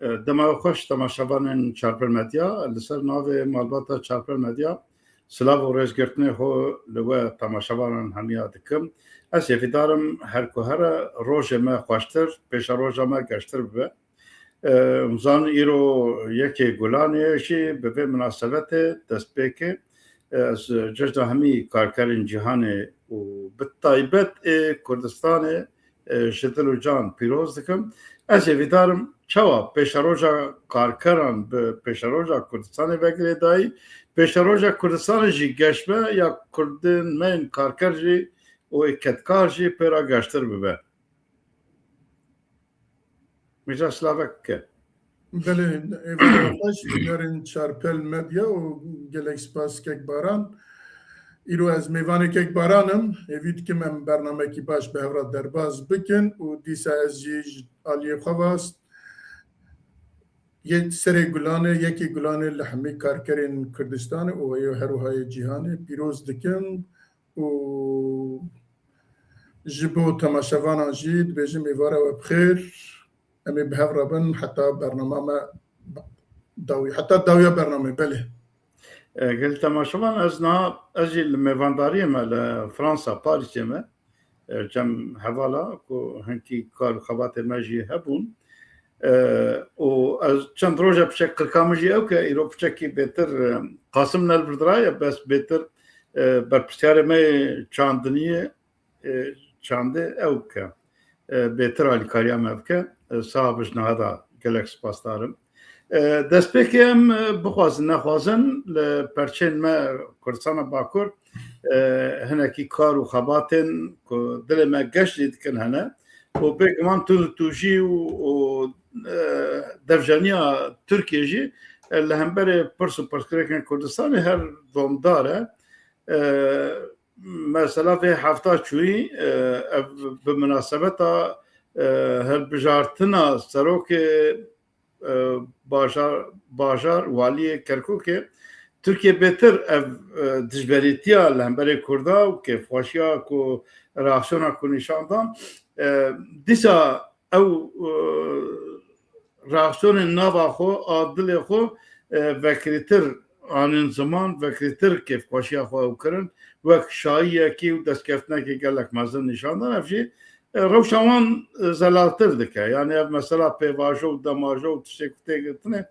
دما خوش تماشاوان چارپل مدیا لسر ناو مالباتا چارپل مدیا سلاو و رزگرتنه خو لوا تماشاوان همیا دکم از یفیدارم هر که هر روز ما خوشتر پیش روز ما گشتر به مزان ایرو یکی گلانه شی به مناسبت دست بکه از جشن همی کارکرین جهان و بالطایبت کردستان شتل و جان پیروز دکم از یفیدارم چوا پیشروجا کارکران به پیشروجا کردستان وگری دایی پیشروجا کردستان جی گشبه یا کردن من کارکر جی و اکتکار جی پیرا گشتر ببه میجا سلاوک که بله ایوان خوش نرین چارپل مدیا و گلک سپاس کک باران ایرو از میوان کک بارانم اوید که من برنامه کی باش به هورا درباز بکن و دیسا از جیج آلیه خواست یک سری گلانه یکی گلانه لحمی کارکرین کردستان و هروهای جهان پیروز دکن و جبو تماشاوان جید بجم ایوارا و بخیر امی به رابن حتی برنامه ما داوی حتی داوی برنامه بله قلت تماشاوان از نا اجل میوانداری ما لفرانسا پاریس ما جم حوالا کو هنکی کار خبات ماجی هبون و از چند روزه بشكل كامل او که ایرو بشكل بهتر قاسم البردرايه بس بهتر برپرسیار ما چاندنیه چانده او که بهتر علی کاریا ما که صاحبش نهادا گلکس پاسدارم دست بکیم بخوازن نخوازن لپرچین ما کردستان باکور هنکی کار و خباتن که دل ما گشت کن هنه و بگمان توجی و دفجانیا ترکیه جی اللي هم بري برسو برسكريكن كردستان هر دومداره مثلا في حفظات شوي بمناسبة هر بجارتنا سروك باجار والي كركوك تركيا بهتر دجبريتيا اللي هم بري كردا وكيف واشيا كو راشونا كو نشاندان ديسا او reaksiyon nava xo adil xo vekritir anın zaman vekritir kef başya xo kirin ve şaiye ki destkeftne ki gelek mazın nişandan hepsi revşaman zelaltır dike yani mesela pevajo damajo tişekte gitne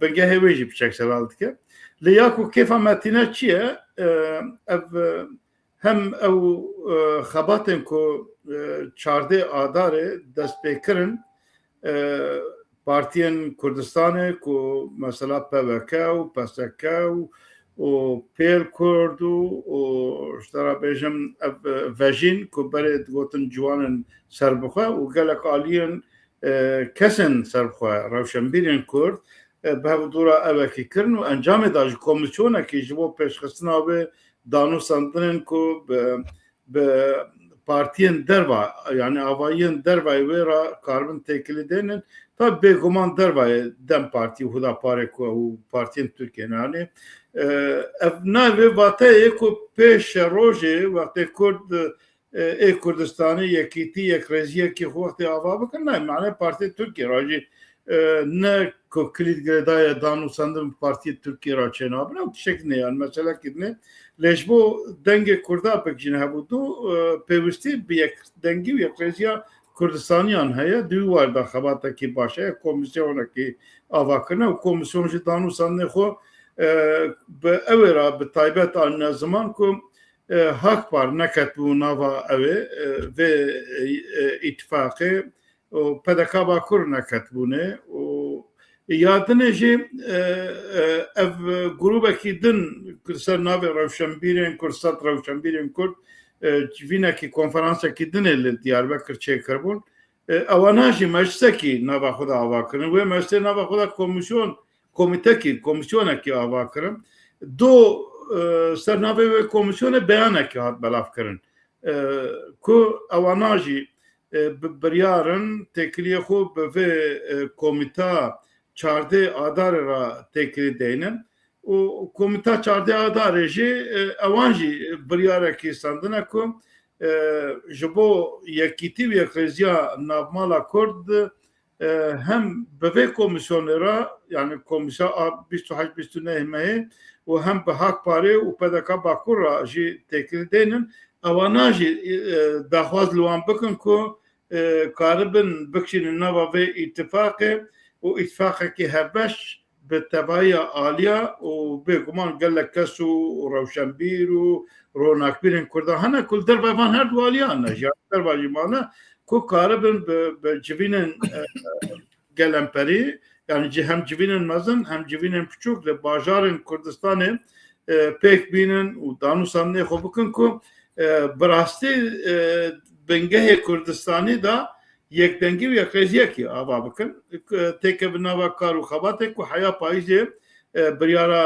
benge heveji bıçak zelaltike liyaku kefa metine çiye ev hem ev xabatin ko çarde adare destpekirin partiyen Kurdistan'ı ku mesela PVK و PSK و پیل کرد و اشترا بیشم وجین که برای دوتن جوانن سربخواه و گلک آلیان کسن سربخواه روشنبیرین کرد به دورا اوکی کرن و انجام داشت کمیسیونه که جواب پیشخستنا به دانو سندنن که به partiyen derva yani avayın dervayı vera karbon tekilidinin tabi beguman dervayı dem parti huda pare ku partiyen Türkiye yani evna ve vatayı ku peş roje vakti Kurd Kurdistan'ı yekiti yekreziye ki vakti ava bakın ne yani parti Türkiye roje ne ku kilit gredaya danu sandım parti Türkiye roje ne yapıyor bu şekilde yani mesela ki leşbo denge Kurda pekjine habudu pevisti bir dengi ve yekreziya Kurdistaniyan heye duvar da xabata ki başa komisyona ki avakına komisyoncu danu sandı xo به اوره به تایبت آن زمان که حق بر نکت بو نوا اوه و اتفاقه و پدکا با کر نکت بونه و یادنه جی اف گروبه کی دن سر ناو روشنبیرین کرسات روشنبیرین کرد وینا کی کنفرانسا کی دن دیاربکر چه کربون اواناجی مجلسه کی نوا خدا آوا کرن و مجلسه نوا خدا komisyona ki ava kirin do sernave ve komisyona beyana ki hat belaf kirin ku avanajî biryarın tekiliye xwe bi komîta çardê adarê ra tekilî deynin û komîta çardê adarê jî ewan jî biryarekî sandine ku ji bo yekîtî û yekreziya navmala Kurd هم به komisyonlara yani komisya 28-29 Mayı و هم به حق پاره و پدکا باکور را جی تکل دینن اوانا جی دخواست لوان بکن که کاربن بکشین نوا و اتفاق و اتفاق که هبش به تبایی آلیا و به گمان گلک کس و روشنبیر و روناکبیرین کرده هنه کل در بایوان هر دو آلیا نجا در بایوانه که کاربن به جوینن گلمپری yani hem civinin mazın hem civinin küçük le bajarın Kurdistan'ı pek binin u danusan ne xobukun ku براستی بنگه کردستانی دا یک دنگی و یک ریزیه کی آبا بکن تک بناوا کارو خباته کو حیا پاییزه بریارا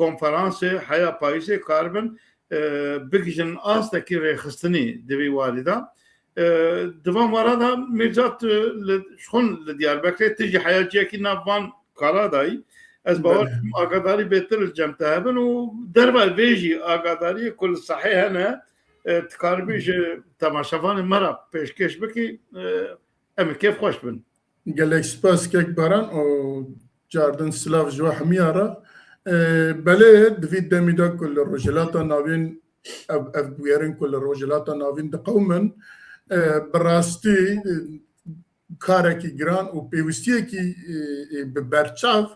کنفرانس حیا پاییزه کاربن بگیجن آستا کی ریخستنی دوی والیدا دوام ورادا میرزات شخون لدیاربکر تجی حیاتیه کی نوان کارادایی از باور آگاداری بهتر جمع تهبن و در بر ویجی آگاداری کل صحیح نه تکاربیش تماشافان مرا پیشکش بکی امی کیف خوش بن گلک سپاس کک باران و جاردن سلاف جوا همیارا بله دوید دمیدا کل روجلاتا ناوین اف بویرن کل روجلاتا ناوین دقومن براستی کارکی گران و پیوستیه کی برچاف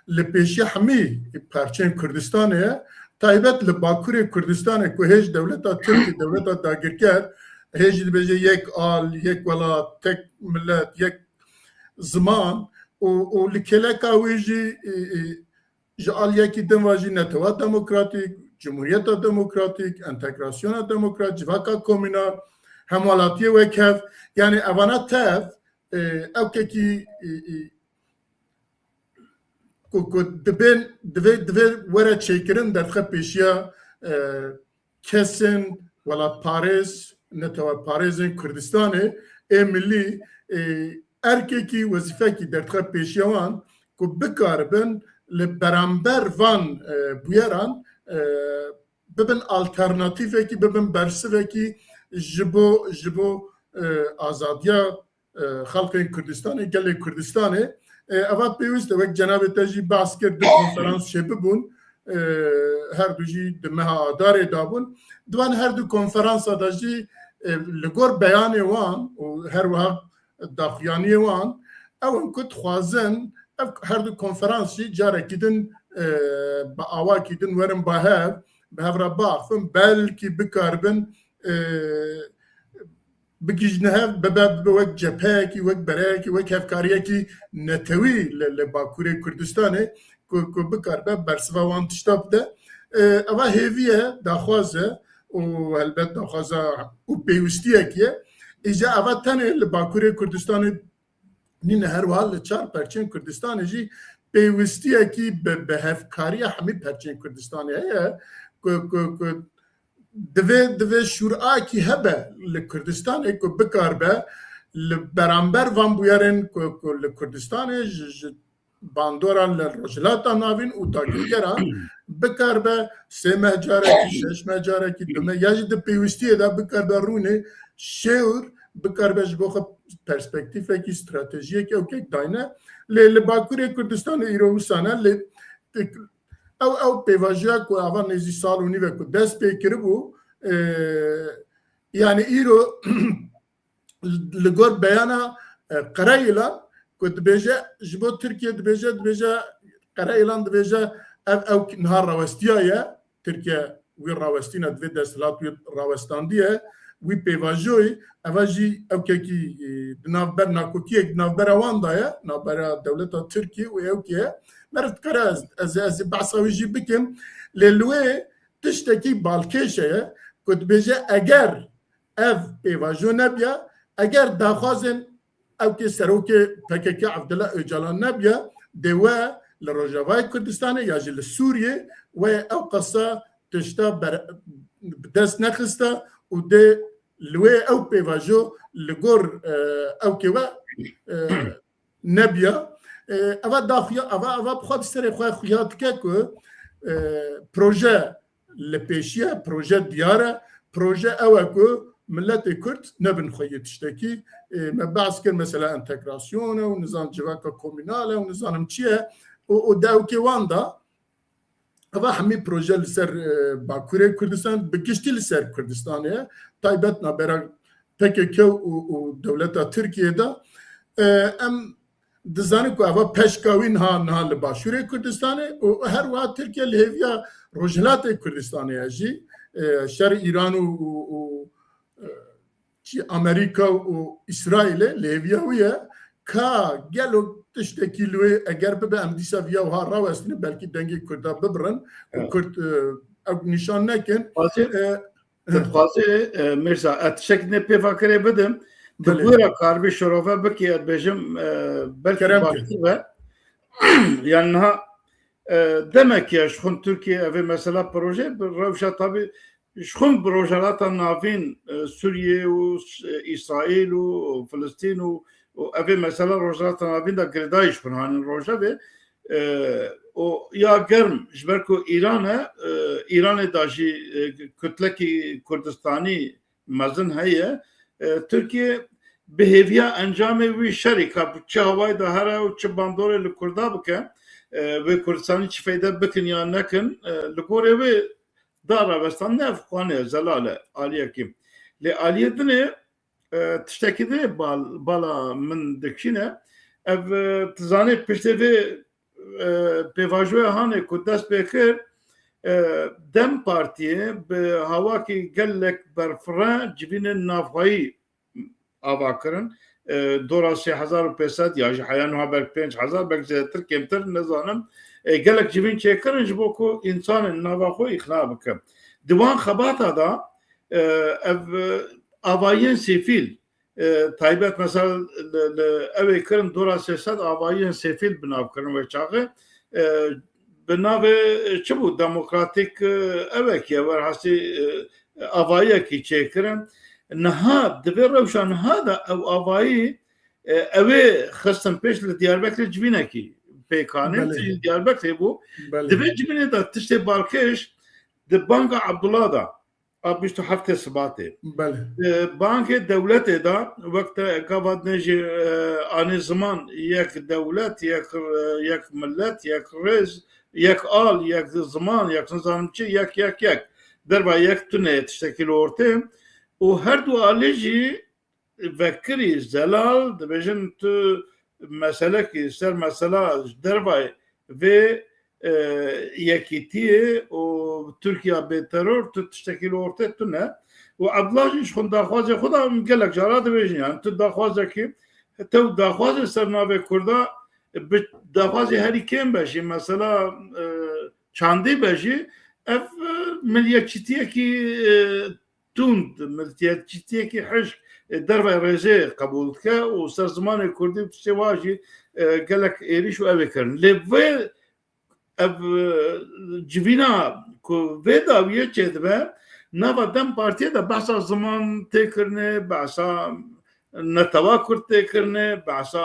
لپیشی همی پرچین کردستانه تایبت لباکور کردستانه که هیچ دولتا ترکی دولتا داگر کرد هیچ بجه یک آل یک ولات تک ملت یک زمان و لکلکا ویجی جعال یکی دنواجی نتوا دموکراتیک جمهوریت دموکراتیک انتگراسیون دموکرات جواکا کومینال هموالاتیه وکف یعنی اوانا تف او که دبه وره چیکرن در خب پیشیا کسن ولا پاریس نتوا پاریزن کردستانه ملی ارکه کی وظیفه کی در خب پیشیوان که بکاربن لبرانبر وان بویران ببن آلترناتیفه کی ببن برسوه کی جبو آزادیا خلق کردستانه گل کردستانه اول پیوسته وقت جناب تجی بحث کرد کنفرانس شبه بون هر دو جی دمها داره دابون دوان هر دو کنفرانس داجی لگور بیان وان و هر وقت داخیانی وان اون کت خوازن هر دو کنفرانس جاره کدن با آوا کدن ورم با هر به هفرا باخفن بلکی بکاربن بگیجنه بباب وقت جبهه وقت برای وقت هفکاریه کی نتوی لباکوری کردستانه که بکار به برسوان تشتاب ده اما هیویه داخوازه و البته داخوازه و پیوستیه کیه ایجا اما تنه لباکوری کردستانه نین هر وحال چار پرچین کردستانه جی پیوستیه کی به هفکاریه همی پرچین کردستانه هیه که دوی شورا کی هبه لکردستان که بکار به برانبر وان بویرن که لکردستان باندورا لرجلاتا ناوین و داگیران بکار به سه مهجاره کی شش مهجاره کی دو مهجاره ده پیوستیه ده بکار به رونه شعور بکار به جبوخ پرسپکتیفه کی استراتژیه کی اوکی داینه لباکوری کردستان ایروسانه او پیواژیا کو اول نزی سال و نیوه کو دست پیکر بو یعنی ایرو لگور بیانا قرائیلا کو دبیجه جبو ترکیه دبیجه قرائیلان دبیجه او نهار راوستیایه ترکیه وی راوستینا دوی دستلات وی راوستاندیه وی پیواژوی اواجی او که دنابر ناکوکیه دنابر واندایه نابر دولتا ترکیه و او که مرد کراز از بحثاوی جی بکم للوی تشتکی بالکشه کد بجه اگر اف پیواژو نبیا اگر داخوازن او که سروک پکک عبدالله اجالان نبیا دوا لروجاوای کردستانه یا جل سوریه و او قصه تشتا دست نخسته و ده لوی او پیواژو لگور او که و نبیا اول داخل اول بخواد سر خویات که پروژه لپیشیه پروژه دیاره پروژه اوه که ملت کرد نبن خویی تشتکی مبعث کن مثلا انتگراسیونه و نظام جواکا کومیناله و نظام چیه و داوکی واندا اوا همی پروژه لسر باکوره کردستان بگشتی لسر کردستانه تایبت نبرا PKK و دولتا ترکیه دا ام دزانی که اوا پشکاوین ها نها لباشوره کردستانه و هر وقت ترکیه لهویا روجلات کردستانه هجی شر ایران و امریکا و اسرائیل لهویا ویا کا گلو تشتکی لوی اگر به امدیسا ویا و ها راوستینه بلکی دنگی کردا ببرن و کرد او نشان نکن خاصه مرزا اتشکن پیفاکره بدم دبورا کاربی شروفه بکی بجم بلکی باکتر و yani ha demek ya şun Türkiye ve mesela proje revşa tabi şun projelata navin Suriye u İsrail u Filistin u ve mesela projelata navin da gredayış bun hanin roja ve o ya germ jberko İran'a dahi kütleki Kurdistani mazın heye Türkiye beheviya encame ve şerika çı havayı da hara u çı bandore li Kurda bike ve Kurdistan'ı çi feyda bikin ya nekin li gore ve dara vestan nef kwane zelale aliye kim li aliyetine tiştekide bala min dikşine ev tizane pişte ve pevajwe hane ku dest pekir Dem Partiye bi hava ki gelek berfran civinin nafayı avakirin dora 3500 ya ji hayan haber 5000 belki zêtir kemtir nezanim gelek civin çekirin ji bo ku insanın navaxwe ixna bikin diwan xebata da ev avayên sefîl taybet mesela ev kirin dora 300 avayên sefîl binav kirin ve çağı بنابه چه بود دموکراتیک اوه که ور هستی آوایی که چه کرن نها دوی روشا نها دا او آوایی اوه خستن پیش لدیاربکر جبینه کی پیکانه دیاربکر بو دوی جبینه دا تشت بالکش ده بانک عبدالله دا بیشتو هفته سباته بانک دولت دا وقت قواد نجی آنی زمان یک دولت یک ملت یک رز یک آل یک زمان یک نظامچی یک دربا یک تونه تشتکیل ortaya o her du alici vekiri zelal dibêjin tu mesele ki ser mesela derba ve yekîtiye o Türkiye bê teror tu tiştekîl ortaya tune û Abdullah jî ji xwe daxwazê xwe da gelek jara dibêjin yani tu daxwazekî tew daxwazê ser navê Kurda daxwazê herî kêm beşî mesela çandî beşî ev milliyetçîtiyekî tund milliyetçîtiyekî hişk derve rêzê qebûl dike û ser zimanê Kurdî tiştê wa jî gelek êrîş û ev ê kirin lê vê ev civîna ku vê dawiyê çêdibe nava Dem Partiye de behsa ziman tê kirine behsa netewa Kurd tê kirine behsa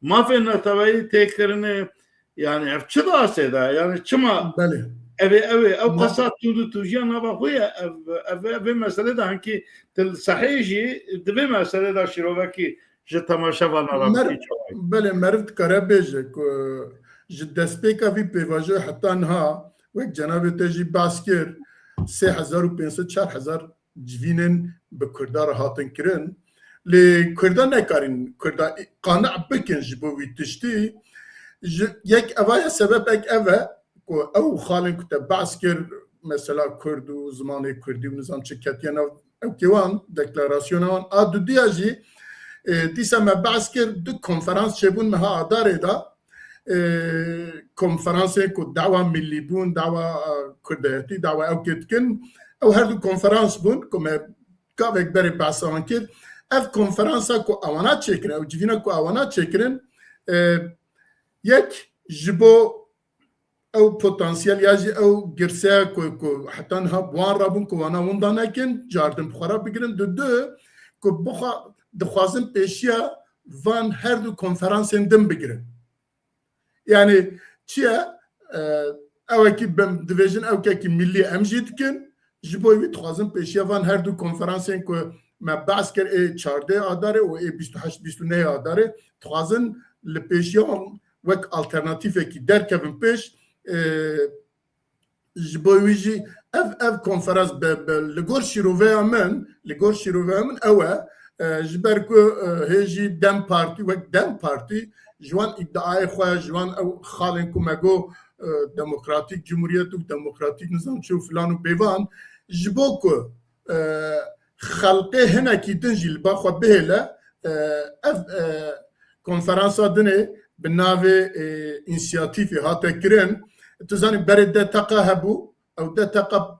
mafê netewayî tê kirine yani ev çi dasê de yani çima ev qesa tu jiyan nava xwe ye ev mesele de hankî sehê jî di vê mesele de şîrovekî ji temaşeva naravî belê meriv dikare bêje ku ji destpêka vî pêvajoyê heta niha wek cenabê te jî bas kir 3500-4000 civînên bi Kurda re hatin kirin lê Kurda nekarîn Kurda qanic bikin ji bo wî tiştî yek evaya sebebek ev e ku ew xalên ku te bas kir mesela Kurd û zimanê Kurdî û nizam çi ketiye nav ew kêwan deklarasyona wan a dudiya jî dîsa me bas kir du konferans çêbûn meha Adarê da konferansê ku dawa millî bûn dawa kurdiyetî dawa ew kê dikin ew her du konferans bûn ku me gavek berê behsa wan kir ev konferansa ku awana çêkirin ew civîna ku awana çêkirin yek ji bo ew potansiyel ya jî ew girseya ku heta niha wan rabûn ku wana winda nekin cartin bixwara bigirin du ku dixwazin pêşiya van her du konferansên din bigirin yani çiye evekî dibêjin ew kekî millî em jî dikin ji bo wî dixwazin pêşiya van her du konferansên ku ما بحث کرد 14 آداره و 28 29 آداره توازن لپیشیان وک آلترناتیفه کی درکبن پیش جبویجی اف کنفرانس لگور شیروه من اوه جبر کو هجی دم پارتی وک دم پارتی جوان ادعای خواه جوان او خالن کمگو دموکراتیک جمهوریت و دموکراتیک نظام شو فلان و بیوان جبو کو خلقه هنا کی تنجي الباخو بهلا اف کنفرانس دنه بناوي انسياتيفي هاتا كرين تزاني برد تقاهبو او ده تقب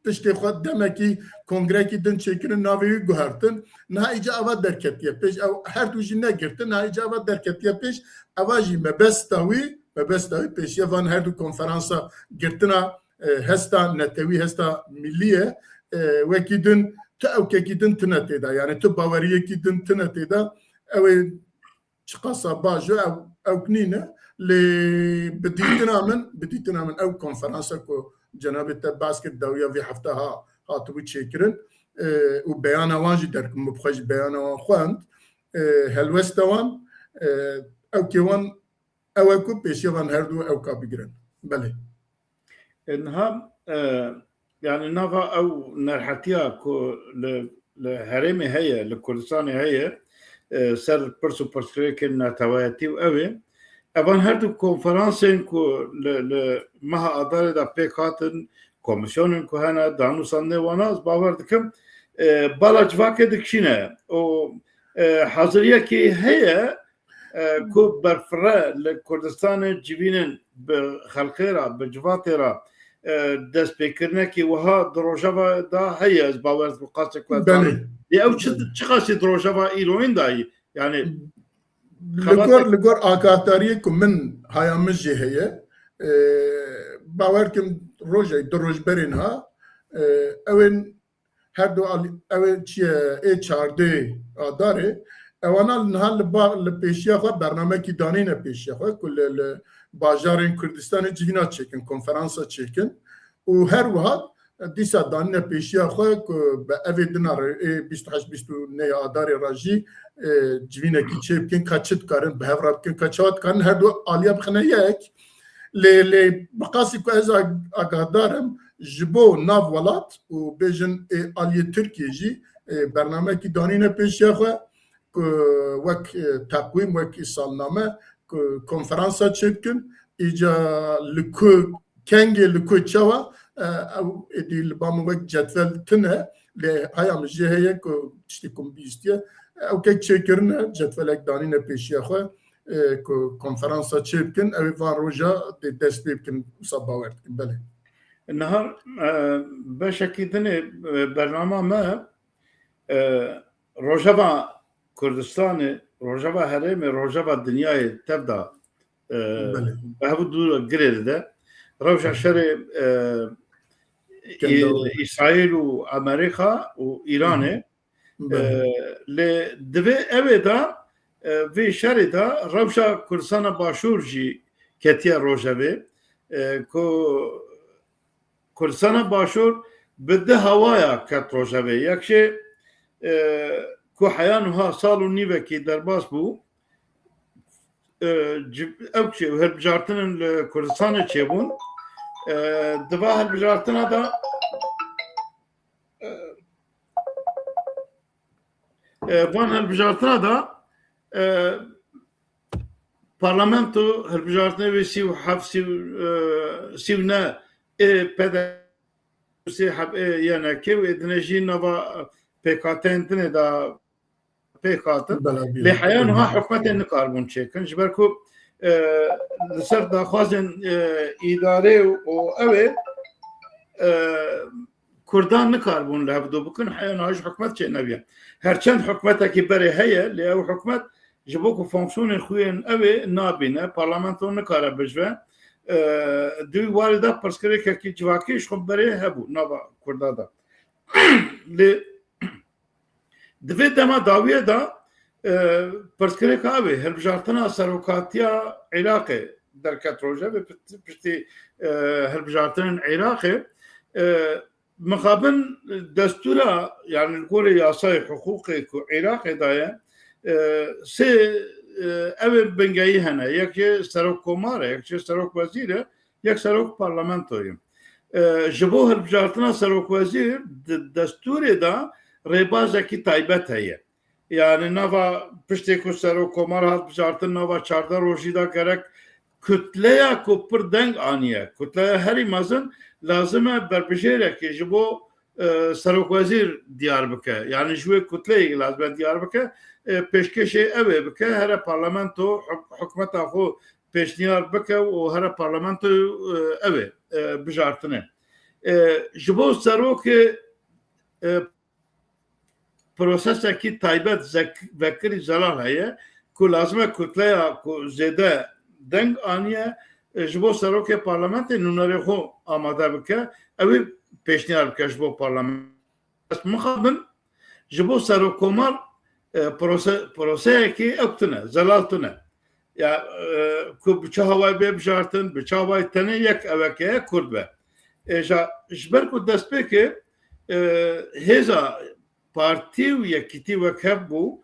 تشتي خود دمكي كونغريكي دن شكرن ناوي جوهرتن نها اجابه دركتيه بيش او هر توجي نگرتن نها اجابه دركتيه بيش اواجي مبستوي بيش يفان هر دو کنفرانسا گرتنا هستا نتوي هستا مليه وكيدن او كيدن تنتيدا يعني تو باوريه كيدن تنتيدا او شقصا باجو او كنينه اللي بديتنا من او كونفرنسا كو جناب التباسك الدويه في حفتها هاتو تشكرن وبيانا واجي درك مبخج بيانا واخوان هلوستوان او كيوان او كو بيشيوان هردو او كابيجرن بله انها يعني نافا او نرحتيا كو لهرمي هي لكردستان هي سر برسو برسكريكن نتواتي وقوي اvan her du konferansên ku meha adarê da pêk hatin komisyonên ku hene danûsan nê wan ez bawer dikim bala civakê dikişîne û haziriyekê heye ku berfire li Kurdistanê civînên bi xelkê ra bi civatê ra destpêkirinekê wiha di rojava da heye ez bawer dikim qasek ve ew çi qasî di rojava îroyên dayî yani لگور آگاهداری که من هایامش جهیه باور کم روزی دروج برین ها اون هر دو اون چیه ای چارده داره اوانا نها لپیشیا خو برنامه کی دانین پیشیا خو کل باجارین کردستان جینا چکن کنفرانسا چکن و هر وقت دیسا دانین پیشیا خو به اوی دنار 28-29 آدار راجی جوینه کی چه بکن کچت کارن به هفراب کن کچات کارن هر دو آلیا بخنه یک لی بقاسی که از آگاهدارم جبو ناو ولات و بیجن آلیه ترکیه جی برنامه کی دانین پیشیا خو وک تقویم وک سالنامه کنفرانسا چه بکن ایجا لکو کنگی لکو چوا او ادی لبامو وک جدول تنه لی هایام جهیه که چتی کم بیستیه او که چه کرنه جدولک دانین پیشیه خواه که کنفرانسا چه بکن او وان روژا دست بکن صباورد کن بله النهار بشكل دني برنامج ما روجافا كردستان روجافا هرم روجافا الدنيا تبدا بهذا الدور الجرير ده روجا شري إسرائيل وأمريكا وإيران لدفع أبدا في شري ده روجا كردستان باشور جي كتير روجافي كو کردستان باشور بده هوایا کت روجاوی یکشه که حیانوها سال و نیوه که در باس بو اوکشه و هر بجارتنن کردستان چه بون دوا هر بجارتنه دا وان هر بجارتنه دا پارلمنتو هر بجارتنه و سی و نه پدر سی حب یعنی که و ادنجی نوا پیکاتن تنه دا پیکاتن لحیان ها حکمت نکاربون چکن جبر کو لسر دا خوازن اداره و اوه کردان نکاربون لابدو بکن حیان هاش حکمت چه نبیه هرچند حکمت که بره هیه لی او حکمت جبو کو فانکسیون خوین اوه نابینه پارلمانتو نکاره بجوه دوی والده پرسکره که جواکیش خب برای هبو نوا کرده دا دوی دما داویه دا پرسکره که اوه هلبجارتنا سروکاتیا عراقه در کت روژه و پشتی هلبجارتنا عراقه مخابن دستورا يعني الكل ياساي حقوقي عراق دايا سي أبي بنجاي هنا يكشي سروك كومارة يكشي سروك وزيرة يك سروك برلمانتوي جبوه البجارتنا سروك وزير دستوري دا ريبازة كي تايبت هي يعني نافا بشتكو سروك كومارة بجارتنا نافا چاردا روشي دا كرك kütleye kupur denk aniye. Kütleye heri mazın lazım berbejere ki jibo Sarıkwazir Diyarbakır. Yani jüve kütleye lazım Diyarbakır peşkeşe eve bike her parlamento hükümet ahu peşniyar bike o her parlamento eve bijartine. Jibo Sarıkwazir prosese ki taybet vekiri zelal heye ku lazım kütleye ku zede دنگ آنیه جبو سروک پارلمانت نونری خو آماده بکه اوی پیشنهاد بکه جبو پارلمانت مخابن جبو سروک کمار پروسه کی اکتنه زلالتنه یا کو بچه هوای ببجارتن بچه هوای تنه یک اوکه کرد به جبر کو دست بکه هزا پارتی و یکیتی وکهب بو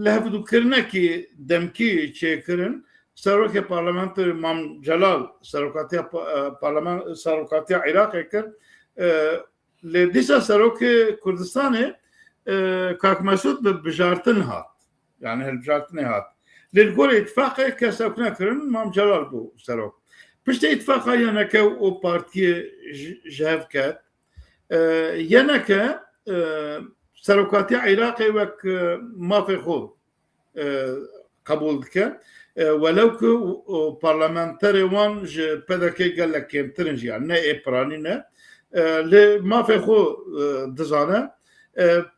لهفدو کرنه کی دمکی چه کرن سروک پارلمانت مام جلال سروکاتی پارلمان سروکاتی عراق کر لدیسا سروک کردستان کاک مسعود به بجارتن هات yani بجارتن هات للگور اتفاق که سوکنا کرن مام جلال بو سروک پشت اتفاق یعنی که او پارتی جهف کرد یعنی که سروکاتی عراق وک مافی خود قبول کرد ولو که پارلمانتری وان پدکی گله کمترنج yani ne eprani ne le mafê xwe dizane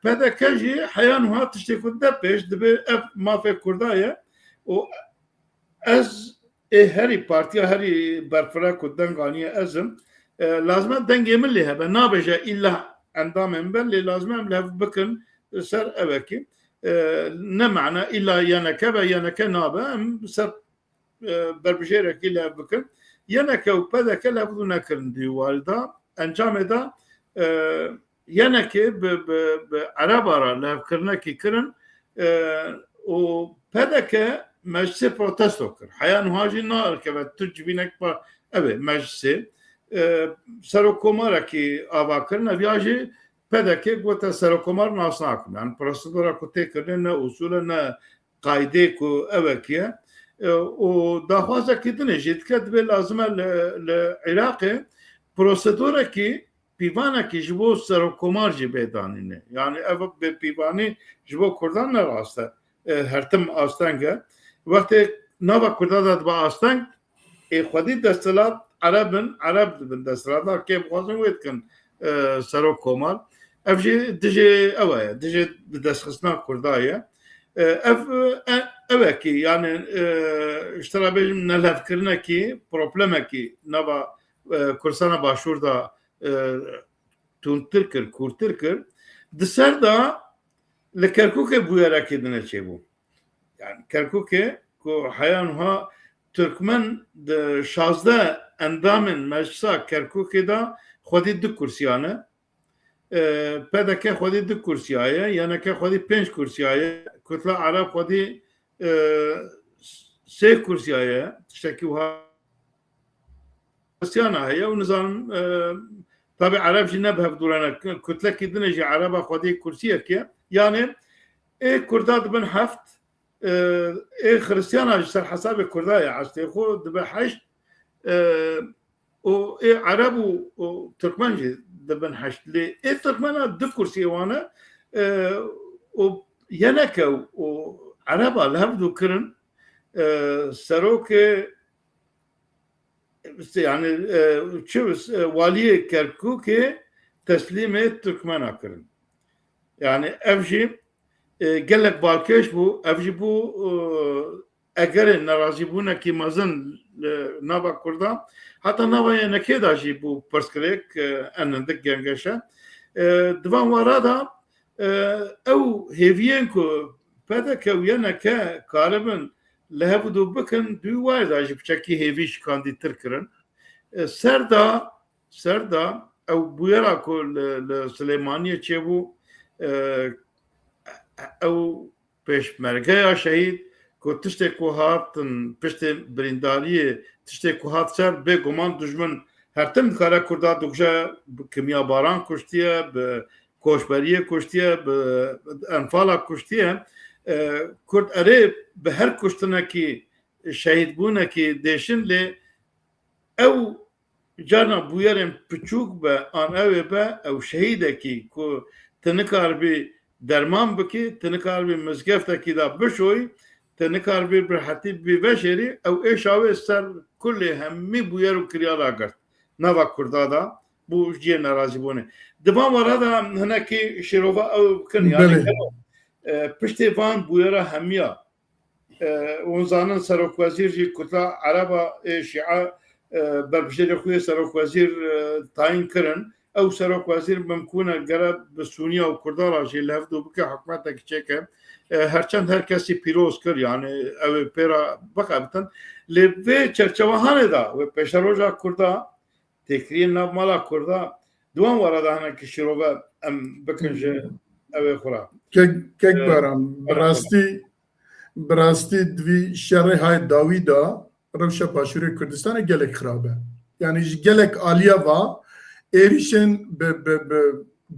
pedeke jî heyan ha tiştê ku de pêş dibe ev mafê Kurda ye û ez herî partiya herî berfira ku deng aniye ezim lazim e dengê min lê hebe nabêje illa endamê min ben lê lazim em lev bikin ser evekî ne ma'na illa yaneke ve yaneke nabe em ser berbijêrekî lev bikin yaneke û pedeke lev bû nekirin dîwarda encamê da yanekê bi ereba re levkirinekî kirin û pedeke meclisê protesto kir heya niha jî naerkeve tu civînek ev ê meclisê serokkomarekî ava kirin ev jî pedeke gote serokkomar nas nakim yani prosedura ku tê kirine ne usûle ne qaydê ku evek ye û daxwazekî din jî dike dibe lazim e li Iraqê prosedurekî pîvanekî ji bo serokkomar jî bêdanîne yani ev bi pîvanî ji bo Kurdan ne rast e hertim asteng e wextê nava Kurda de dibe asteng ê xwedî destelat Erebin Ereb dibin destelatlar kêm xwazin wê dikin serokkomar ev jî dijî ew ye dijî bi destxistina Kurda ye evekî yani ji te re bêjim nelevkirinekî problemekî nava Kurdistana Başûr da tûntir kir kûrtir kir di ser da li Kerkûkê bûyerekî dine çêbû yani Kerkûkê ku heya niha Türkmen di 16 endamên meclisa Kerkûkê da xwedî 2 kursiyan e pedeke xwedî 2 kursiya ye yaneke xwedî 5 kursiya ye Kurdla Ereb xwedî 3 kursiya ye tiştekî wiha kursiyana heye û nizanim tabi Ereb jî ne bihevdûrene kutlekî din jî Ereba xwedî kursiyek ye yani ê Kurda dibin heft ê Xristiyana ji ser hesabê Kurda ye hestê xwe dibe heşt û ê Ereb û Türkmen jî dibin heşt lê ê Türkmena 2 kursiyê wan e û yeneke û Ereba li hev dû kirin serokê yani waliyê Kerkûkê teslîmê Türkmena kirin yani ev jî gelek balkêş bû ev jî bû egerê nerazîbûnekî mezin nava Kurda heta nava yenekê da jî bû pirskirêk enendik gengeşe divan wara da ew hêviyên ku pedeke û yeneke karibin li hev dû bikin dû wayê da jî biçekî hêvî şikandîtir kirin ser da او بویرا کو لسليمانيه چبو او پشمرگه یا شهید کو تشته کو هاتن پشت برینداریه تشته کو هات سر به گمان دشمن هر تم کارا کردا دوجا کیمیا باران کشتیه به کوشبریه کشتیه به انفالا کشتیه کرد اره به هر کشتنه کی شهید بونه کی دیشن لی او جانا بویرم پچوک به آن اوه به او شهیده کی کو تنکار بی درمان بکی تنکار بی مزگفته کی دا بشوی تنکار بی برحتی بی بشری او ایشاوه سر کل همی بویرو کریالا کرد نوا کردادا bu jiye narazı bune. Devam arada heneki şirova ev kin yani pişti van buyara hemiya. Onzanın serok vazir ji kutla Araba Şia berbişeri xuye serok vazir tayin kirin. Ew serok vazir mümkûne gere bi Suniya û Kurdara jî levdû bike hikûmetekî çêke herçend her kesî pîroz kir yani ew pêra bixebitin. Lê vê çerçevehanê da wê pêşeroja Kurda تکرین نامالا کرده دوام وارد هنر کشیروبه ام بکنجه اوه خورا که برام براستی دوی شرح های داویدا روش پاشوری کردستان گلک خرابه یعنی گلک آلیا و ایریشن به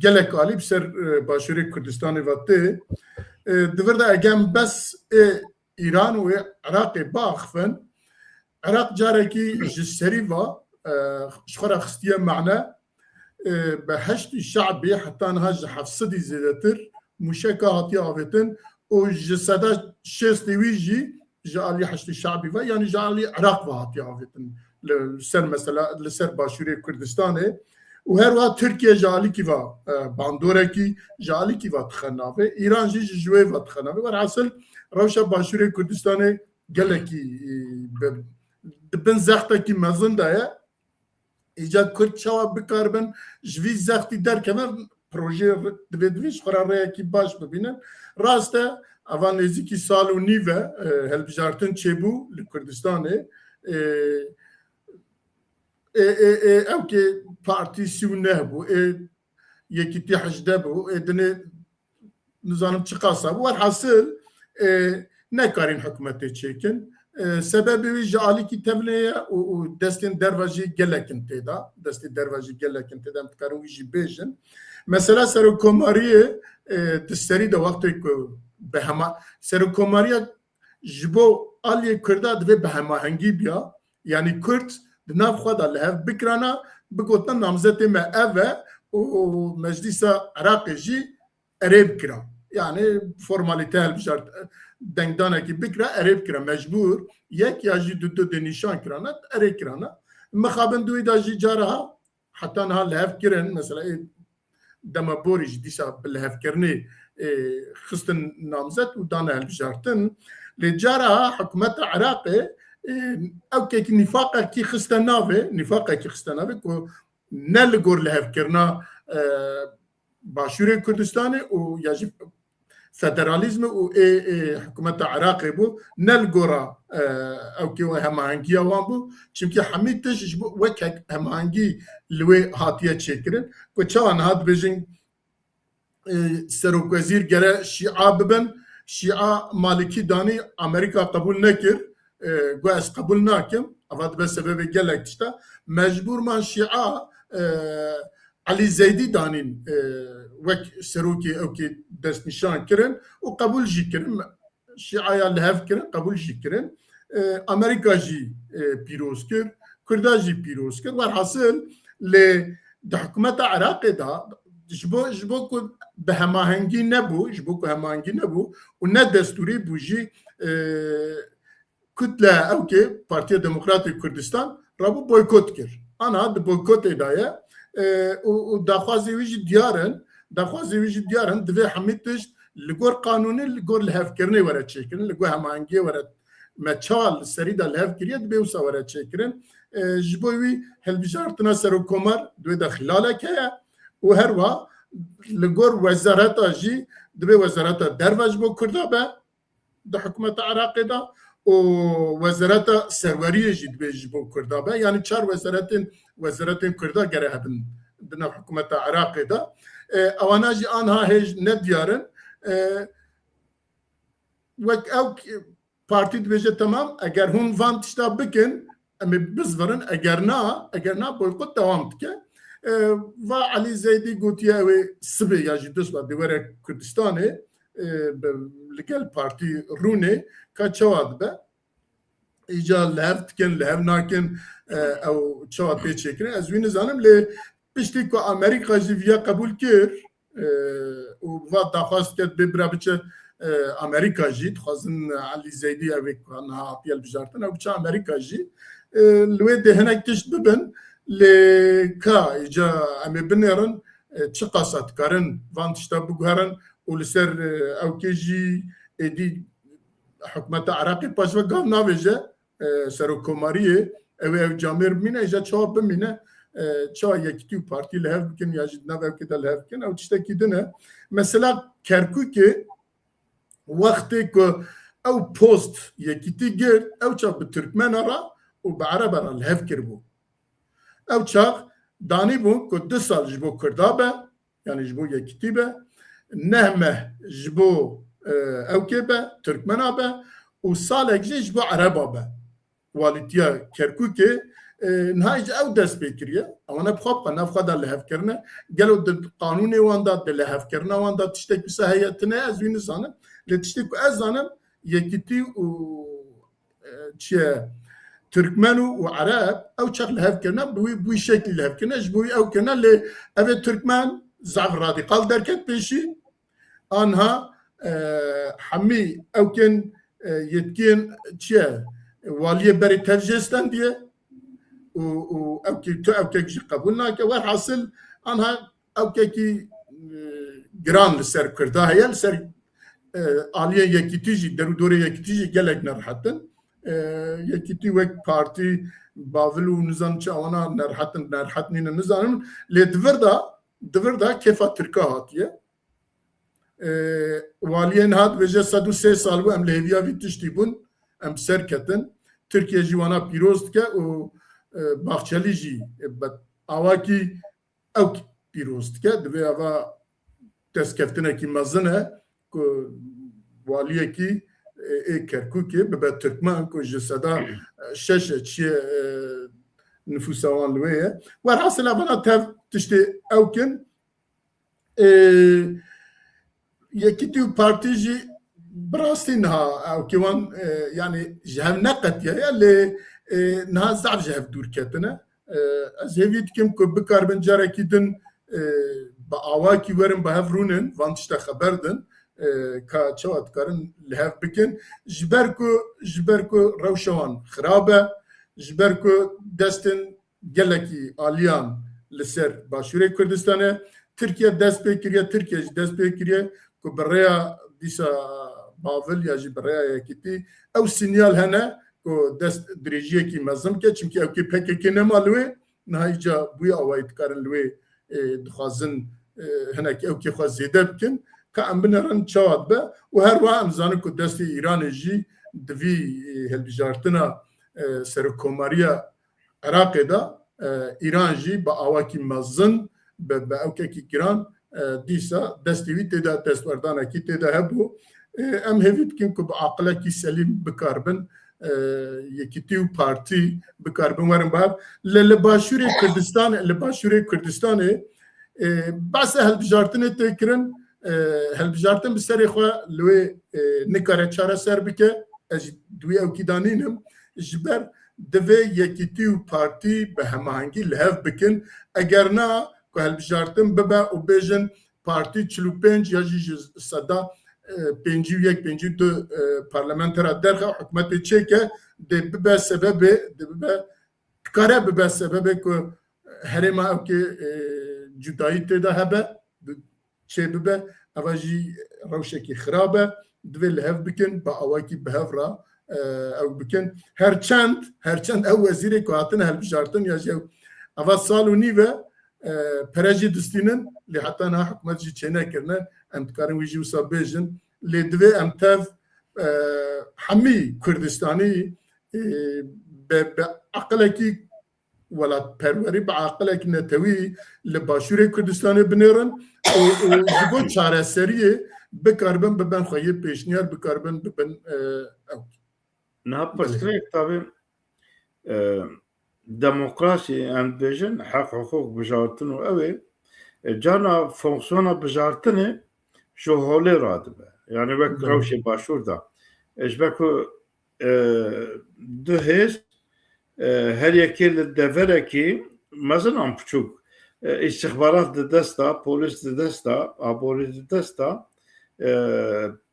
گلک آلی بسر پاشوری کردستان وقتی دورده اگم بس ایران و عراق باخفن عراق جاره کی جسری و شخرا خستيه معنا بهشت شعبي حتى نهج حفصدي زيدتر مشاكا هاتي عافتن وجسدا شيستي ويجي جالي حشت الشعبي يعني جالي عراق هاتي عافتن لسر مثلا لسر باشوري كردستاني وهروا تركيا جالي كيفا باندورا كي جالي كيفا تخنافه ايران جي جوي تخنافه والعسل روشا باشوري كردستاني قالكي دبن زختكي مزن دايا ایجاد کرد چاوا بکاربن جوی زختی در کنار پروژه دویش قراره کی باش ببینن راسته اوان نزدیکی سال و نیوه هلبجارتن چبو لکردستانه او که پارتیسیون نه بو یکی تی حجده بو دنه نظام چقاسا بو والحاصل نکارین حکومت چیکن سببی جالی کی تبلیه و دستین درواجی گلکن تیدا دستی درواجی گلکن تیدا متکارن ویجی بیشن مثلا سرکوماریه دستری دا وقتی که به همه سرکوماریه جبو آلیه کرده دوی به همه هنگی بیا یعنی کرد دناف خدا لحف بکرانا بگوتن نامزد ما اوه و مجلس عراقی جی عرب کرا yani formalite helbijart dengdana ki bikra ereb kira mecbur yek ya jî du de nîşan kirana erê kirana mixabin duî da jî caraha heta niha lehev kirin mesela dema borî jî dîsa bi lehevkirinê xistin namzet û dane helbijartin lê caraha hikûmeta Iraqê ew kekî nîfaqekî xiste navê ku ne li gor lehevkirina Başûrê Kurdistanê û ya jî federalizm û hikûmeta Iraqê bû ne li gora ew kê hemahengiya wan bû çimkî hemî tişt ji bo wek hemahengî li wê hatiye çêkirin ku çawa niha dibêjin serokwezîr gere Şîa bibin Şîa Malikî danî Amerîka qebûl nekir got ez qebûl nakim eva dibe sebebê gelek tişta mecbûrman Şîa Ali Zeydî danîn wek serokê ew kê destnîşan kirin û qebûl jî kirin Şîaya lihev kirin qebûl jî kirin Amerîka jî pîroz kir Kurda jî pîroz kir werhasil lê di hikûmeta Iraqê da ji bo ku bi hemahengî nebû ji bo ku hemahengî nebû û ne destûrî bû jî Kutle ew kê Partiya Demokratîk Kurdistan rabû boykot kir ana di boykotê da ye û daxwazê wî jî diyarin divê hemî tişt li gor qanûnî li gor lihevkirinê were çêkirin li gor hemahengiyê were me çawa li serî da lihev kiriye dibê wisa were çêkirin ji bo wî hilbijartina serokkomar divê de xilalek heye û her wa li gor wezareta jî divê wezareta derve ji bo Kurda be di hikûmeta Iraqê da û wezareta serweriyê jî dibê ji bo Kurda be yani çar wezaretên Kurda gere hebin دنا حکومت عراق دا اوانا جی آنها هیچ ندیارن وک او پارتی دبیجه تمام اگر هون وان تشتا بکن امی بزورن اگر نا boykot devam dike و علی زیدی گوتیه اوی سبه یا جی دوست با دیوره کردستانه لگل پارتی رونه که چواد به ایجا لحف دکن لحف ناکن او چواد پیچه کنه از وی نزانم لی پشتی که امریکا جیویا قبول کرد و دخواست کرد ببرا بچه امریکا جید خوازن علی زیدی اوی کنها پیل بجارتن او بچه امریکا جید لوی دهنک تشت ببن لکا ایجا امی بنیرن چه قاسات کارن وان تشتا بگوهرن و لسر او که جی ایدی حکومت عراقی پاس و گام ناویجه سر و کماریه او جامعه بمینه ایجا چه بمینه چه یکی پارتی لحف بکن یا جد نوه که دا لحف بکن او تشتا کی دنه مثلا کرکوکه وقتی که او پوست یکی تی گرد او چه به ترکمن را و به عرب را لحف کربو او چاق دانی بون که 2 سال جبو کردابه یعنی جبو یکی به نهمه جبو او که به ترکمنه به و سال اگزی جبو عربه به والیتیا کرکوکه نهایج او دست بکریه اما بخواب قناف خدا لحف کرنه گلو قانون واندا لحف کرنه واندا تشتک بسه هیتنه از وی نزانم لتشتک از زانم یکی تی و چیه ترکمن و عرب او شكل لهف كنا بوي شكل لهف كنا جبوي او كنا اللي ابي تركمان زعف راديقال دركت بيشي انها حمي او كان يتكين تشا واليه بري تفجستان دي و او كي او كي قبولنا كوار حاصل انها او كي جران لسر كردا هي لسر اليه يكتيجي درو دوري يكتيجي جلك نرحتن یکی وک پارتی باولو نظام چه آنا نرحت نینه نظام لی دور دا کفا ترکا هاتیه والین هات وجه 103 سال و ام لهویا وی تشتی بون ام سر کتن ترکیه جوانا پیروست که و باخچلی جی آواکی او پیروست که دوی آوا تسکفتنه کی مزنه که والیه کی کرکوکی به ترکمان که جسدا شش چی نفوسوان لویه و حاصل ابنا تشتی اوکن یکی تو پارتی جی براستی نها اوکیوان یعنی جهو نقد یا لی نها زعف جهو دور کتنه از هیوید کم که بکار بن جاره کیدن با آواکی ورن به هفرونن وانتشتا خبردن که چواد کارن لحف بکن جبرکو روشوان خرابه جبرکو دستن گلکی آلیان لسر باشوره کردستانه ترکیه دست بکریه ترکیه دست بکریه که برای دیسا باول یا جی برای یکیتی او سینیال هنه که دست دریجیه کی مزم که چونکه او که پکه که نمالوه نهایی جا بوی آوایت کارن لوه دخوازن هنه که او که خواست زیده بکن که ام بنرن چواد به و هر وقت امزانه که دست ایران جی دوی هلبجارتنا سرکوماریا عراق دا ایران جی با آواکی مزن به اوکی کی گران دیسا دستیوی تیدا دست وردانه کی تیدا هبو ام هفید کن که با عقله کی سلیم بکاربن یکی تیو پارتی بکاربن ورن باب لباشور کردستان بس هلبجارتنه تکرن هلبجارتن بسری خواه لوی نکاره چاره سر بکه از دوی او کی دانینم جبر دوی یکی تیو پارتی به هماهنگی لحف بکن اگر نه که هلبجارتن ببه و بیجن پارتی 45 یا جی صدا 51-52 پارلمانترا درخه حکومت چه که ده ببه سببه ده ببه کاره ببه سببه که هرما او که جدایی تیده هبه چه ببه اواجی روشکی خرابه دوی لحف بکن با اواکی بهف را او بکن هرچند او وزیری که هاتن هلبجارتن یا جو اوا سال و نیوه پرجی دستینن لی حتی نه حکومت جی چینه کرنه امتکارن ویجی و سا بیجن لی دوی امتف همی کردستانی به عقلکی وڵات پەروەری بە عاقلێک نەتەوی لە باشووری کوردستانی بنێڕن ji bo çareseriyê bikarbin bibin xweyê pêşniyar bikarbin bibin ew. Niha pirsgirêk tabi demokrasî em dibêjin heq hiqûq bijartin û ew ê cana fonksiyona bijartinê ji holê radibe. Yani wek rewşê başûr da. Ji ber ku du hêz her yekê li deverekî mezinan piçûk istixbarat di desta, polîs di desta, aborî di desta,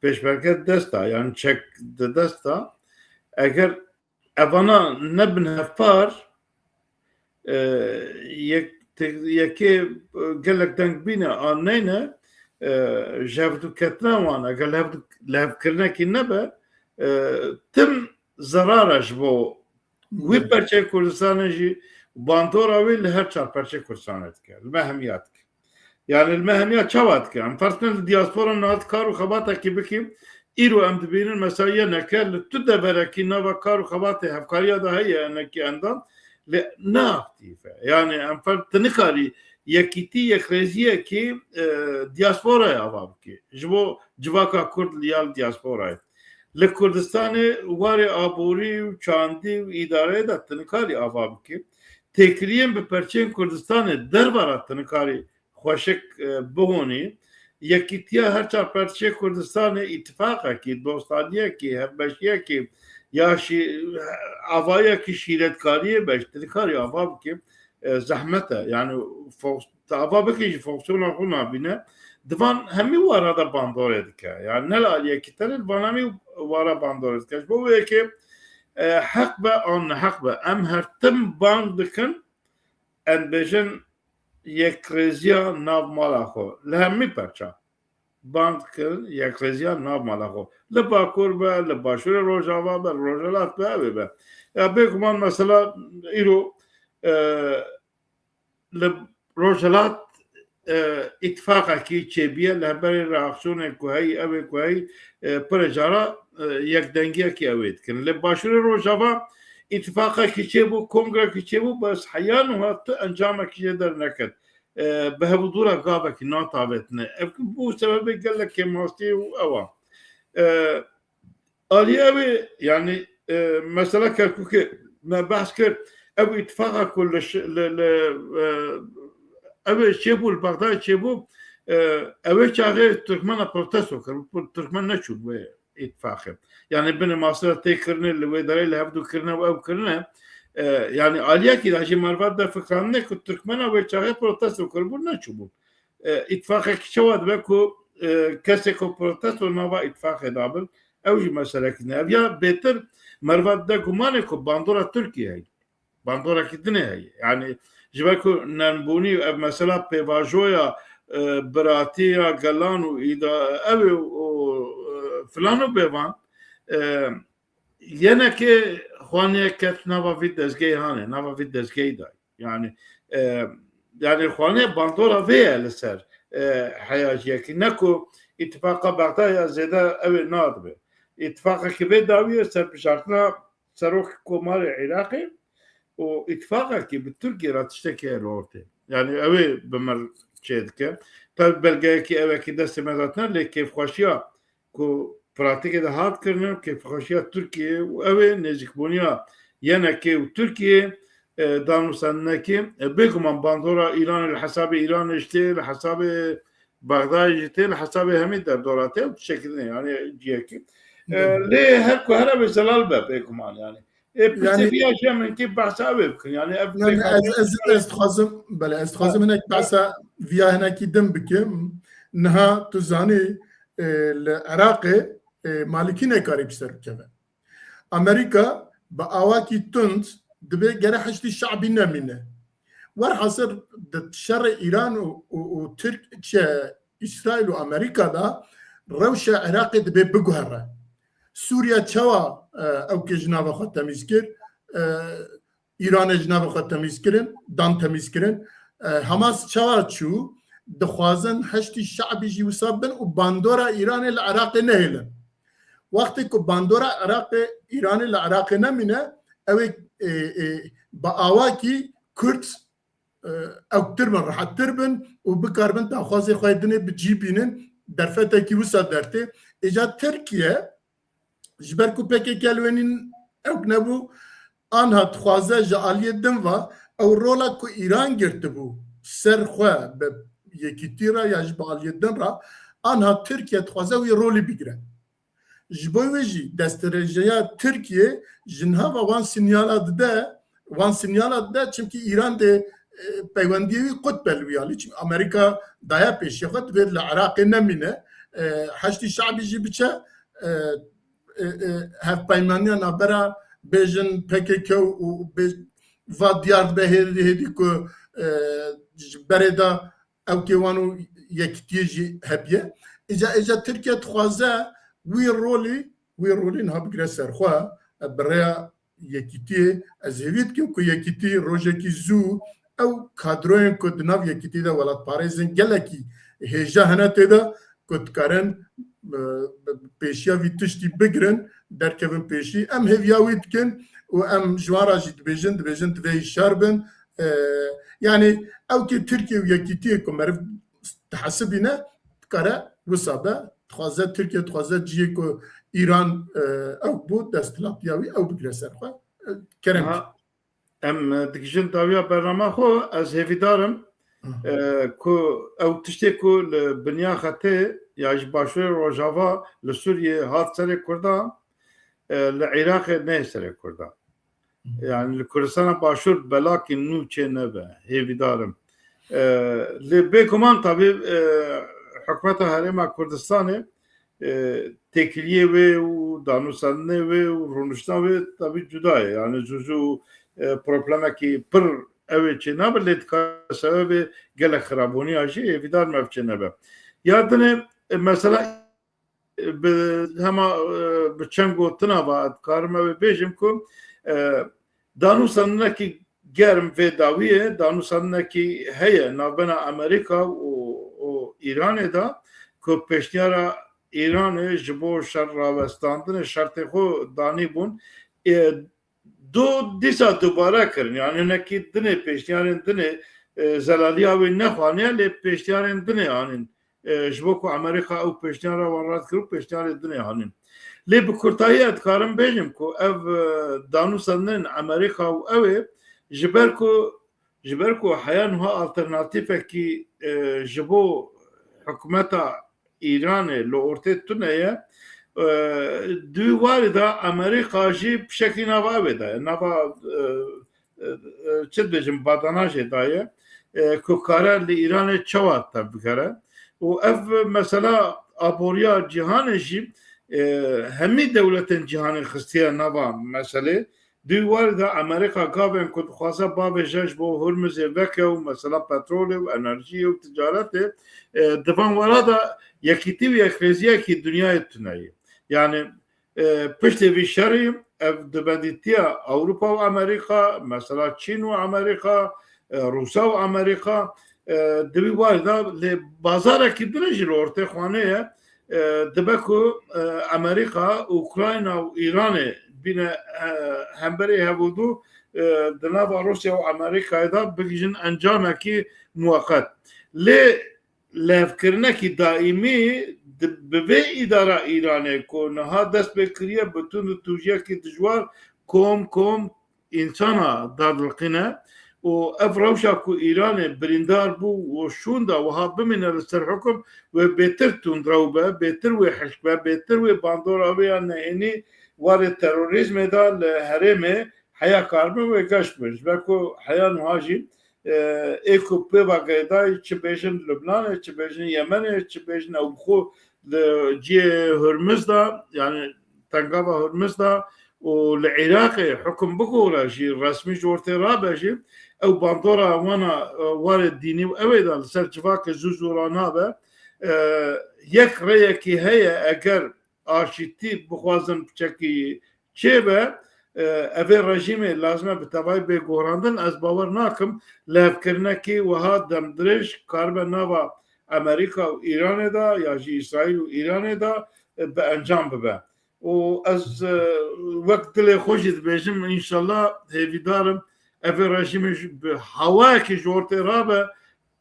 pêşmerge di desta, yani çek di desta. Eger evana nebin hevpar yekê gelek deng bîne an neyne ji hevdûketina wan eger li hevkirinekî nebe tim zarara ji bo wî perçeyê Kurdistanê jî bandora wê li her çar perçeyê Kurdistanê dike li me hemiya dike. Yani li me hemiya çawa dike. Em fers bin li diaspora nihat kar û xebatekî bikîm îro em dibînin mesela yeneke li tu deverekî nava kar û xebatê hevkariya da heye yenekî endan li neaktive. Yani em fer tu nikarî yekîtî yekrêziyekî diasporaya ava bikî ji bo civaka Kurd li ya diasporayê. Li Kurdistanê warê aborî û çandî û îdareyê de tu nikarî ava bikî. Têkiliyên bi perçeyên Kurdistanê dervara tu nikarî xweşik bihonî. Yekîtiya her çar perçeyê Kurdistanê îtifaqekî, dostaniyekî, hevbeşiyekî ya avayekî şîretkariyê beş tu nikarî ava bikî zehmet e. Yani ava bikî jî fonksiyona xwe nabîne divan hemî wara da bandorê dike. Yani ne li aliyekî te divan hemî wara bandorê dike. Ji bo wê yekê heq be an neheq be em her tim bang dikin em bêjin yekrêziya nav mala xwe li hemî perça bang dikin yekrêziya nav mala xwe li Bakur be li başûrê Rojava be Rojhilat be ew ê be. Ya bêguman mesela îro li Rojhilat îtifaqekî çêbiye li heberê reaksiyonê ku heyî ew ê ku heyî pir cara yekdengiyekî ew ê dikin. Li başûrê Rojava îtifaqekî çêbû kongrekî çêbû bes heyan û tu encamekî jê derneket. Bi hevdûra gavekî natavêtine. Ev bû sebebê gelek kêmastî û ewa. Alî ew ê yani mesela Kerkûkê me behs kir ew îtifaqa ku li ew ê çêbû li Bexdayê çêbû ew ê çaxê Tirkmena protesto kir. Tirkmen neçû wê îtifaqê. Yani binê masira têkirinê li wê derê li hevdûkirine û ew kirine yani aliyekî da jî mervat de fikranîne ku Tirkmena wê çaxê protesto kiribû neçû bûn. İtifaqekî çawa dibe ku kesê ku protesto nava îtifaqê dabin ew jî meselekî ne. Ev ya bêtir mervat de gumanê ku bandora Tirkiye heye. Bandorekî dinê heye. Yani ji ber ku nenbûnî ev mesela pêvajoya biratiya gelan û ew û filan û bêvan yenekê xwaniyek ket nava vî dezgehê hane nava vî dezgehê da. Yani yani xwaniye bandora vê ye li ser heyaciyekî ne ku îtifaqa Bexdayê zêde ew ê nadibe. İtifaqekî vê dawiye serpişartina serokê Komarê Iraqê û îtifaqekî bi Tirkiye re tiştekî li ortê. Yani ew ê bi me çê dike. Tabi belgeyekî evekî destê me datine lê kêfxweşiya ku pratikê de hat kirine kêfxweşiya Tirkiye û ew ê nêzîkbûniya yenekê û Tirkiye danûstenekî bêguman bandora Îranê li hesabê Îranê ji tê li hesabê Bexdayê ji tê li hesabê hemî derdora tê û şekilde yani ciyekî. Lê her ku her ew zelal be bêguman yani. Pirsêviya jî em hinkî behsa ew ê bikin yani ev ez dixwazim hinek behsa viya hinekî din bikim niha tu zanî li Iraqê malikî nekarî bi ser bikeve. Amerîka bi awakî tund dibe gere heştî şeعبî nemîne. Werhasir di şerê Îran û İsraîl û Amerîka da rewşa Iraqê dibe biguhere. Sûriya çawa ew ji nava xwe temîz kir, Îranê ji nava xwe temîz kirin, dan temîz kirin. Hamas çawa çû dixwazin heştî şeعبî jî wisa bin û bandora Îranê li Iraqê nehêlin. Wextê ku bandora Iraqê Îranê li Iraqê nemîne ew ê bi awakî Kürt ew min rahattir bin û bikarbin daxwazê xwe dinê bi cî bînin derfetekî wisa dertê. Îca Tirkiye ji ber ku PKK lênîn ew nebû anha dixwaze ji aliyê din va ew rola ku Îran girtibû ser xwe bi yekîtî re ya ji bi aliyê din re anha Tirkiye dixwaze wî rolê bigire. Ji bo wê jî destdirêjeya Tirkiye ji nava wan sinyala dide çimkî Îran dê peywendiyê wî qut belwiyalî çimkî Amerîka daya pêşiya xwe divê li Iraqê nemîne heştî şeعبî jî biçe hevpeymaniya navbera bêjin PKK û va diyar dibe hêdî ku ji berê da ew kêwan û yekîtiyê jî hebiye. Îca Tirkiye dixwaze wî rolê niha bigire ser xwe bi rêya yekîtiyê ez hêvî dikim ku yekîtî rojekî zû ew kadroyên ku di nav yekîtî de welatparêzin gelekî hêja hene têde ku dikarin pêşiya vî tiştî bigirin derkevin pêşî em hêviya wî dikin û em ji wan re jî dibêjin divê şer bin yani ew kê Tirkiye û yekîtiyê ku meriv dihesibîne dikare wisa be dixwaze Tirkiye dixwaze ciyê ku İran ew bû desthilatiya wî ew bigire ser xwe kerem em dikijin dawiya bername xwe ez hêvîdarim ku ew tiştê ku li binya xetê ya ji başûrê Rojava li Sûriyê hat serê Kurdan li Iraqê nê serê Kurdan yani li Kurdistana başûr belakî nû çê nebe hêvîdarim li bêguman tabî hikûmeta Herêma Kurdistanê têkiliyê wê û danûsandinê wê û rûniştina wê tabî cuda ye yani zûzû problemekî pir ew ê çê nabe lê dikare sebebê gelek xirabûniya jî hêvîdar ev çê nebe. Ya dinê mesela bi hema bi çend gotina ve dikarim ew ê bêjim ku danûsandinekî germ vê dawî ye danûsandinekî heye navbena Amerîka û Îranê da ku pêşniyara Îranê ji bo şerravestandinê şertê xwe danî bûn dîsa dubare kirin yani hinekî dinê pêşniyarên dinê zelaliya wê nexwaniye lê pêşniyarên dinê anîn ji bo ku Amerîka ew pêşniyara wan rast kir û pêşniyarê dinê anîn lê bi kurtayî dikarim bêjim ku ev danûsandinên Amerîka û ew ê ji ber ku heya niha alternatîfekî ji bo hikûmeta Îranê li ortê tune ye دوی وارد امریکا جی بشکلی نوا بده نوا چه بجیم باداناج دایه که کاره لی ایران چواد تبکره و اف مثلا آبوریا جهان جی همی دولتن جهان خستیه نوا مسئله دوی وارد امریکا گاوین که خواسته باب جش با هرمز وکه و مثلا پترول و انرژی و تجارت دوان وارد یکیتی و یکریزیه که دنیای تنهیه yani piştî vî şerî ev dibendîtiya Avrupa û Amerîka mesela Çîn û Amerîka Rûsya û Amerîka divî wayî da lê bazarekî din jî li ortê xwanê ye dibe ku Amerîka Ukrayna û Îranê bîne hemberî hevûdû di nava Rusya û Amerîkayê da bigîjin encamekî muweqet lê levkirinekî daîmî bi vê îdara Îranê ku niha dest pê kiriye bütün tûjiyekî dijwar kom însana dadilqîne û ev rewşa ku Îranê birîndar bû û şûn da wiha bimîne li ser hukm wê bêtir tundrew be bêtir wê hişk be bêtir wê bandora wê ya nehênî warê terorîzmê da li herêmê heya karbin wê geş bin ji ber ku heya niha jî ê ku pêva gedayî çi bêjin Lubnanê çi bêjin Yemenê çi bêjin ew xwe li ciyê Hurmuz da yani tengava Hurmuz da û li Iraqê hukm bigore jî resmî ji ortê rabe jî ew bandora wana warê dînî û ew ê da li ser civakê zû zûra nabe yek rêyekî heye eger aşîtî bixwazin piçekî çêbe evê rejîmê lazim e bi tevahî bêgohrandin ez bawer nakim levkirinekî wiha demdirêj karibe nava Amerika û Îranê da ya jî İsraîl û Îranê da bi encam bibe û ez wek dilê xwe jî dibêjim înşallah hêvîdarim ev rejimî bi hewayekî ji ortê rabe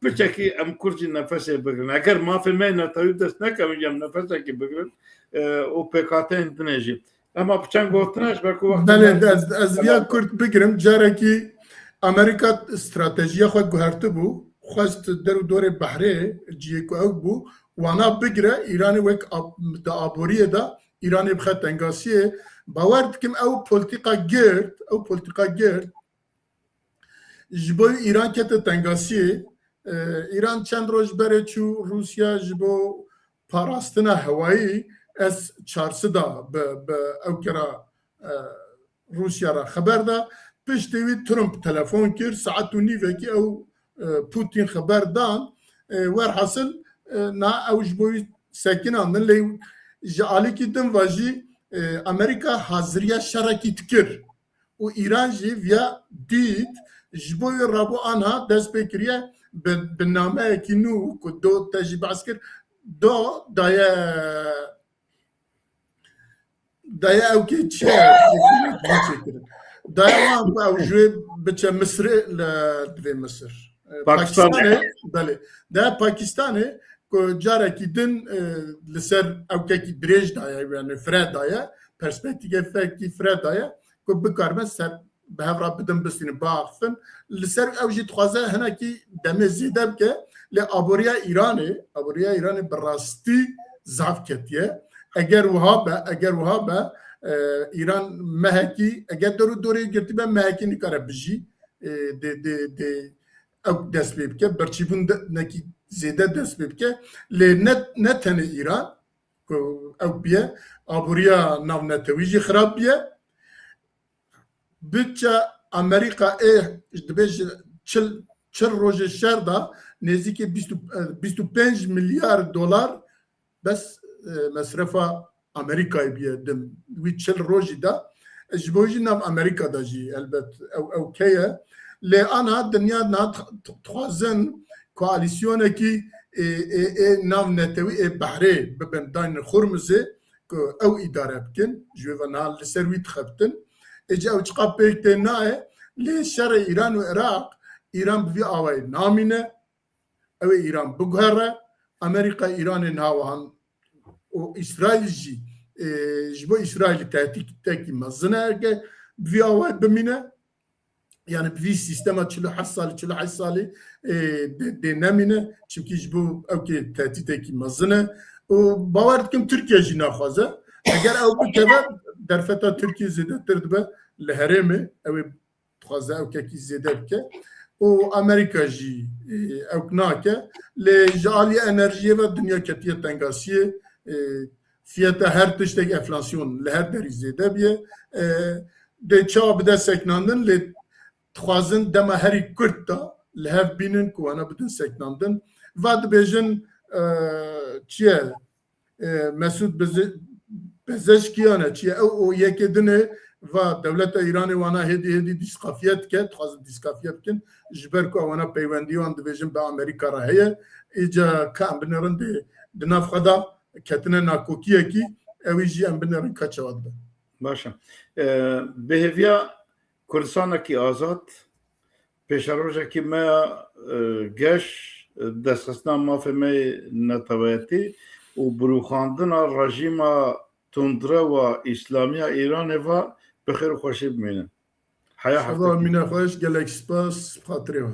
piçekî em Kurd jî nefesê bigirin. Eger mafê me netewî dest nekevin em nefesekî bigirin û pêkateyên din jî. Ema piçen gotina ji ber ku Belê ez viya Kurd bigirim carekî Amerîka stratejiya xwe guhertibû xwest der û dorê behrê ciyê ku ew bû wana bigire Îranê wek di aboriyê de Îranê bixe tengasiyê bawer dikim ew politika girt ji bo Îran kete tengasiyê Îran çend roj berê çû Rûsya ji bo parastina hewayî ez çarsi da bi ew kira Rûsya ra xeber da piştî wî Trump telefon kir saet û nîvekî ew Putin xeber dan werhasıl na ew ji bo wî sekinandin lê ji alîkî din ve jî Amerîka haziriya şerekî dikir û Îran jî viya dît ji bo wê rabû anha dest pê kiriye bi nameyekî nû ku do te jî behs kir do daye ew kê çi çêkirin daye wan ku ew ji wê biçe Misrê li divê Misir Pakistanê belê daye Pakistanê ku carekî din li ser ewkekî dirêj daye yani fire daye perspektîfekî fire daye ku bikarme ser bi hev re bidin bistînin biaxivin li ser ew jî dixwaze hinekî demê zêde bike lê aboriya Îranê bi rastî zav ketiye eger wiha be Îran mehekî eger der û dorê girtîbe mehekî nikare bijî dê ew dest pê bike berçîbûnekî zêde dest pê bike lê ne tenê Îran ku ew biye aboriya navnetewî jî xirab biye bütçe Amerîka dibe ji çil rojê şer da nêzîkî 25 milyar dolar bes mesrefa Amerîkayê biye din wî çil rojî da ji bo jî nav Amerîka da jî elbet ew keye lê ana dinya na dixwazin koalîsyonekî navnetewî behrê bibin dayînin Xurmizê ku ew îdare bikin ji wê ve niha li ser wî dixebitin êca ew çiqa pêk tê nayê lê şerê Îran û Iraq Îran bi vî awayî namîne ew ê Îran biguhere Amerîka Îranê nihawehan û İsraîl jî ji bo İsraîlî tehdîtekî mezin e bi vî awayî bimîne yani bi vî sîstema 48 salî dê nemîne çimkî ji bo ew kê tehdîtekî mezin e û bawer dikim Tirkiye jî naxwaze eger ew bikeve derfeta Tirkiye zêdetir dibe li herêmê ew ê dixwaze ewkekî zêde bike û Amerîka jî ew nake lê ji aliyê enerjiyê ve dunya ketiye tengasiyê fiyeta her tiştek enflasyon li her derî zêde biye dê çawa bide seknandin lê dixwazin dema herî Kurd da li hev bînin ku wana bidin seknandin va dibêjin çi ye Mesûd Pezeshkiyan çi ye ew o yekê dinê va dewleta Îranê wana hêdî dîsqafiye dike dixwazin dîsqafiye bikin ji ber ku wana peywendî wan dibêjin bi Amerîka re heye îca ka em binirin di nav xwe da ketine nakokiyekî ew jî em binirin ka çawa dibe. Başa. Bihêviya Kurdistanekî azad pêşerojekî me geş destxistina mafê me neteweyetî û birûxandina rejîma tundre ve İslamiya Îranê ve bi xêr û xweşî bimînin. Heya Xwe mîne xweş gelek spas xatirê we.